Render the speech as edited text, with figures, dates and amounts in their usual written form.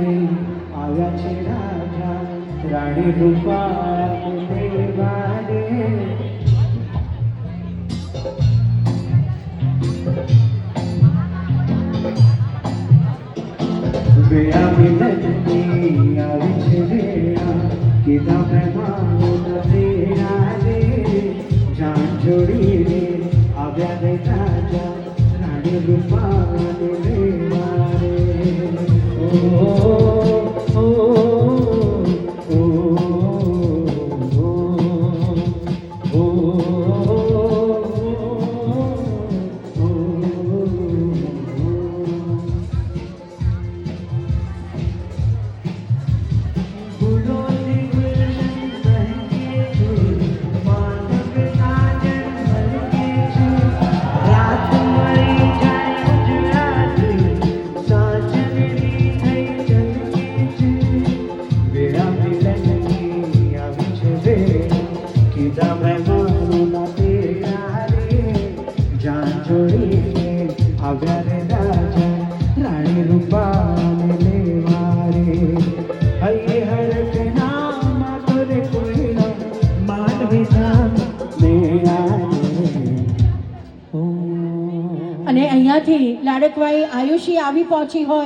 આવ્યા છે રાજા રાણી રૂપા દેવારે વેળા મિલનની આવી છે વેળા કીધા મહેમાનો તેરા રે જાન જોડીને આવ્યા રે રાજા રાણી રૂપા દેવારે આવ્યા રે રાજા રાણી રૂપાને લેવારે હૈ હરક નામ તોરે કોઈના માનવી ધામ અને અહીંયાથી લાડકવાઈ આયુષી આવી પહોંચી હોય.